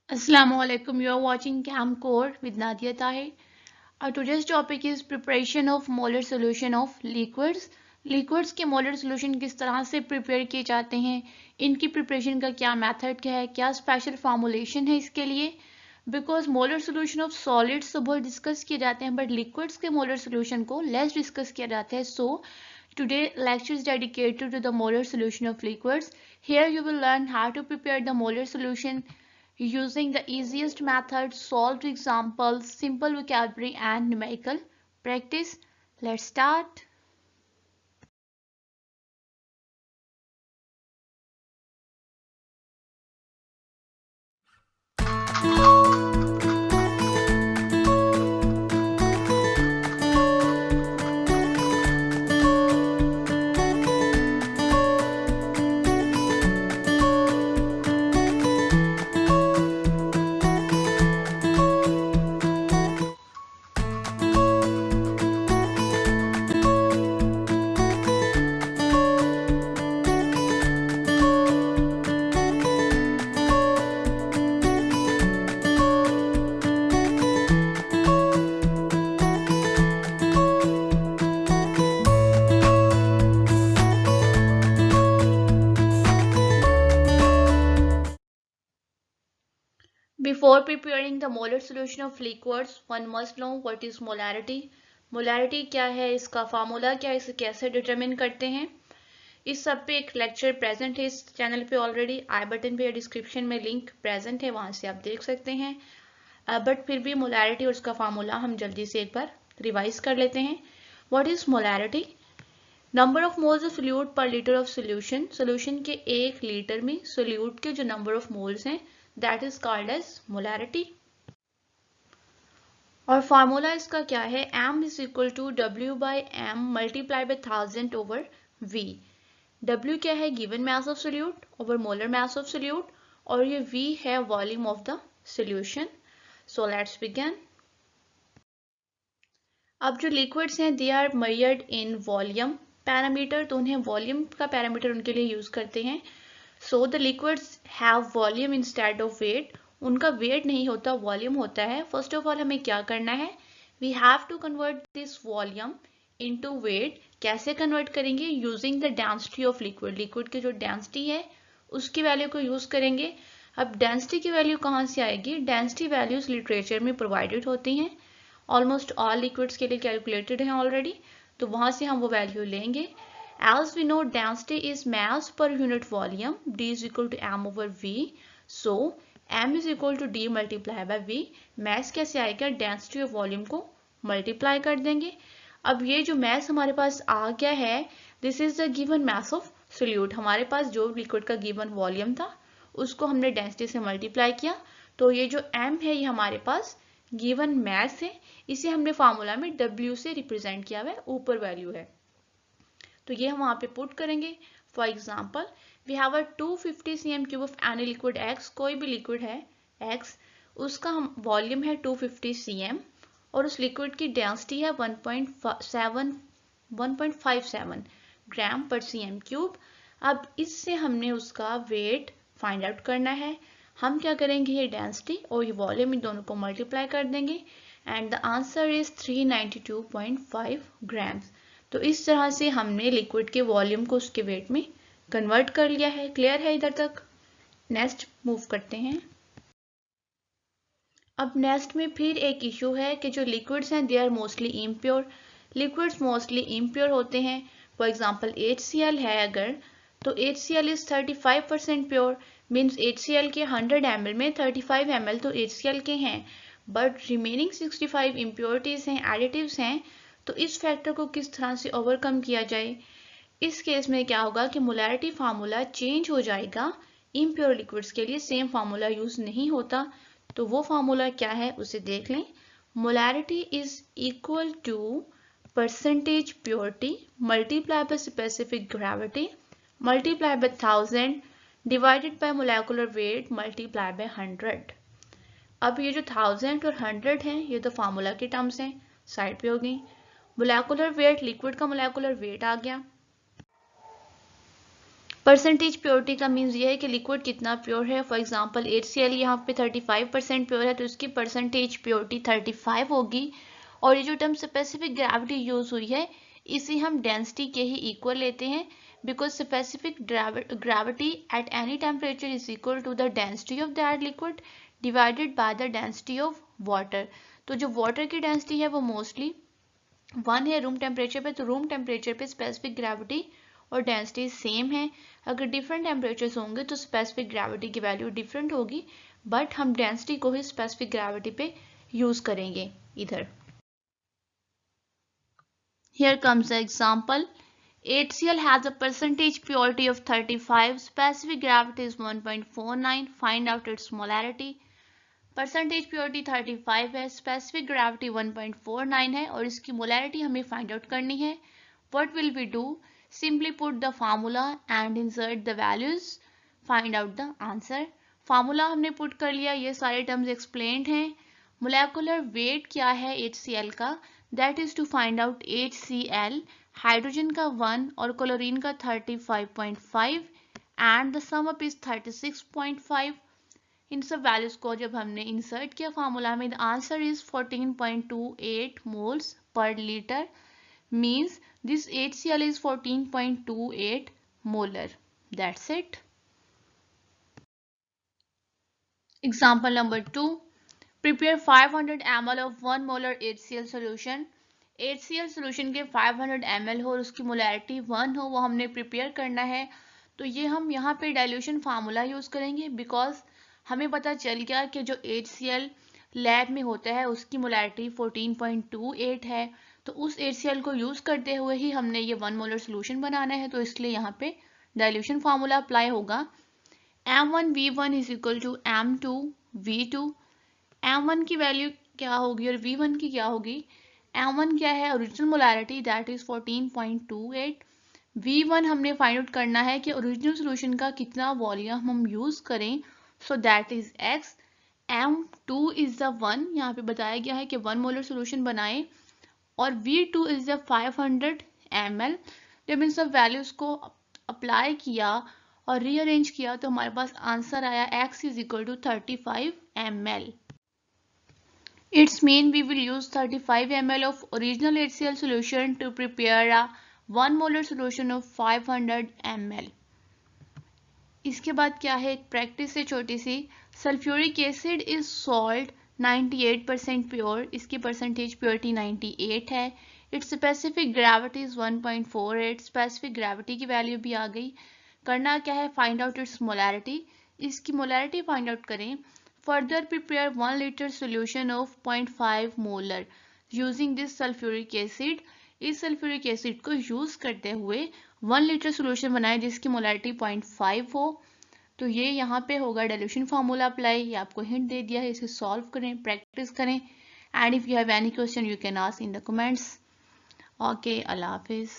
Assalamualaikum. You are watching Camcore with Nadia Tahir. Our today's topic is preparation of molar solution of liquids. Liquids के molar solution किस तरह से prepare किए जाते हैं, इनकी प्रिपरेशन का क्या मेथड क्या है, क्या स्पेशल फार्मूलेशन है इसके लिए। Because molar solution of solids तो बहुत डिस्कस किए जाते हैं, बट लिक्विड्स के मोलर सोल्यूशन को लेस डिस्कस किया जाता है. सो today lecture is dedicated to the molar solution of liquids. Here you will learn how to prepare the molar solution using the easiest method, solved examples, simple vocabulary and numerical practice. Let's start. Before preparing the molar solution of liquids, one must know what is molarity. Molarity क्या है, इसका formula क्या है, इसे कैसे determine करते हैं. इस सब पे एक लेक्चर प्रेजेंट है इस चैनल पे ऑलरेडी. आई बटन पे या डिस्क्रिप्शन में लिंक प्रेजेंट है, वहां से आप देख सकते हैं. बट फिर भी मोलारिटी और उसका फार्मूला हम जल्दी से एक बार रिवाइज कर लेते हैं. What is molarity? Number of moles of solute per litre of solution. Solution के 1 लीटर में सोल्यूट के जो नंबर ऑफ मोल्स हैं, that is called as molarity. और फार्मूला इसका क्या है? m is equal to W by M multiply by 1000 over V. W क्या है? Given mass of solute over molar mass of solute, और ये V है volume of the solution. So let's begin. अब जो लिक्विड्स हैं they are measured in volume parameter, तो उन्हें वॉल्यूम का पैरामीटर उनके लिए यूज करते हैं. So the liquids have volume instead of weight. उनका वेट नहीं होता, वॉल्यूम होता है. फर्स्ट ऑफ ऑल हमें क्या करना है? We have to convert this volume into weight. कैसे कन्वर्ट करेंगे? Using the density of liquid. Liquid की जो डेंसिटी है उसकी वैल्यू को यूज करेंगे. अब डेंसिटी की वैल्यू कहाँ से आएगी? डेंसिटी वैल्यूज लिटरेचर में प्रोवाइडेड होती हैं, ऑलमोस्ट ऑल लिक्विड्स के लिए कैलकुलेटेड है ऑलरेडी, तो वहां से हम वो वैल्यू लेंगे. As we know, density is mass per unit volume. D is equal to m over V. So m is equal to D multiply by V. Mass कैसे आएगा? Density of volume को multiply कर देंगे. अब ये जो mass हमारे पास आ गया है, this is the given mass of solute. हमारे पास जो liquid का given volume था उसको हमने density से multiply किया, तो ये जो m है ये हमारे पास given mass है. इसे हमने फार्मूला में W से रिप्रेजेंट किया हुआ है, ऊपर वैल्यू है, तो ये हम वहां पे पुट करेंगे. For example we have a 250 cm cube of any liquid x. कोई भी लिक्विड है x, उसका हम वॉल्यूम है 250 cm और उस लिक्विड की डेंसिटी है 1.57 ग्राम पर cm क्यूब. अब इससे हमने उसका वेट फाइंड आउट करना है. हम क्या करेंगे? ये डेंसिटी और ये वॉल्यूम इन दोनों को मल्टीप्लाई कर देंगे and the answer is 392.5 grams. तो इस तरह से हमने लिक्विड के वॉल्यूम को उसके वेट में कन्वर्ट कर लिया है. क्लियर है इधर तक? नेक्स्ट मूव करते हैं. अब नेक्स्ट में फिर एक इशू है कि जो लिक्विड्स हैं they are mostly impure. Liquids mostly impure होते हैं. फॉर एग्जांपल HCl है अगर, तो HCl is 35% pure. Means HCl के 100 ml में 35 ml तो HCl के हैं, बट रिमेनिंग 65 इम्प्योरिटीज हैं, एडिटिव्स हैं. तो इस फैक्टर को किस तरह से ओवरकम किया जाए? इस केस में क्या होगा कि मोलैरिटी फार्मूला चेंज हो जाएगा. इम्प्योर लिक्विड्स के लिए सेम फार्मूला यूज नहीं होता, तो वो फार्मूला क्या है उसे देख लें. Molarity is equal to percentage purity multiply by specific gravity multiply by 1000 divided by molecular weight multiply by 100. अब ये जो 1000 और 100 हैं ये तो फार्मूला के टर्म्स हैं, साइड पे हो गई. मोलेकुलर वेट, लिक्विड का मोलेकुलर वेट आ गया. परसेंटेज प्योरिटी का मीन्स ये है कि लिक्विड कितना प्योर है। फॉर एग्जांपल HCl यहाँ पे 35% प्योर है तो इसकी परसेंटेज प्योरिटी 35 होगी। और ये जो टर्म स्पेसिफिक ग्रेविटी यूज हुई है इसे हम डेंसिटी के ही इक्वल लेते हैं, because specific gravity at any temperature is equal to the density of that liquid divided by the density of water. तो जो वाटर की डेंसिटी है वो मोस्टली 1 है रूम टेम्परेचर पे, तो रूम टेम्परेचर पे स्पेसिफिक ग्रेविटी और डेंसिटी सेम है। अगर डिफरेंट टेम्परेचर्स होंगे तो स्पेसिफिक ग्रेविटी की वैल्यू डिफरेंट होगी, बट हम डेंसिटी को ही स्पेसिफिक ग्रेविटी पे यूज करेंगे इधर। Here comes the example. HCl has a percentage purity of 35, specific gravity is 1.49, find out its molarity। Percentage purity 35 है, स्पेसिफिक ग्रेविटी 1.49 है और इसकी मोलैरिटी हमें फाइंड आउट करनी है। What will we do? Simply put the formula and insert the values, find out the answer. Formula हमने put कर लिया, ये सारे टर्म्स एक्सप्लेन्ड हैं। मोलेकुलर वेट क्या है HCl का? That is to find out HCl, hydrogen का 1 और क्लोरीन का 35.5 and the sum up is 36.5। इन सब वैल्यूज को जब हमने इंसर्ट किया फार्मूला में, the answer is 14.28 moles per litre, means this HCl is 14.28 molar. That's it. Example number 2. Prepare 500 ml of 1 molar HCl solution. HCl solution के 500 ml हो और उसकी मोलैरिटी 1 हो, वो हमने प्रिपेयर करना है। तो ये हम यहाँ पे डाइल्यूशन फार्मूला यूज करेंगे, बिकॉज हमें पता चल गया कि जो HCl लैब में होता है उसकी मोलैरिटी 14.28 है, तो उस HCl को यूज करते हुए ही हमने ये 1 मोलर सोल्यूशन बनाना है, तो इसलिए यहाँ पे डाइल्यूशन फार्मूला अप्लाई होगा। M1V1 is equal to M2V2। M1 की वैल्यू क्या होगी और V1 की क्या होगी? M1 क्या है? Original molarity, that is 14.28। V1 हमने फाइंड आउट करना है कि ओरिजिनल सोल्यूशन का कितना वॉल्यूम हम यूज करें, so that is X। M2 is the 1, यहाँ पे बताया गया है कि 1 मोलर सोल्यूशन बनाएं, और V2 इज द 500 ml। जब इन सब वैल्यूज को अप्लाई किया और रीअरेंज किया तो हमारे पास आंसर आया X is equal to 35 ml। It's mean we will use 35 ml of original HCl solution to prepare a 1 molar solution of 500 ml। इसके बाद क्या है, एक प्रैक्टिस है छोटी सी। Sulphuric acid is sold 98% pure, इसकी परसेंटेज प्योरिटी 98 है। Its specific gravity is 1.48, specific gravity की वैल्यू भी आ गई। करना क्या है, फाइंड आउट इट्स मोलैरिटी, इसकी मोलैरिटी फाइंड आउट करें। Further prepare 1 litre solution of 0.5 molar using this sulphuric acid. इस सल्फ्यूरिक एसिड को यूज करते हुए 1 लीटर सोल्यूशन बनाए जिसकी मोलैरिटी 0.5 हो। तो ये यहाँ पे होगा डाइल्यूशन फार्मूला अप्लाई। ये आपको हिंट दे दिया है, इसे सॉल्व करें, प्रैक्टिस करें, and if you have any question you can ask in the comments. Okay, Allah Hafiz.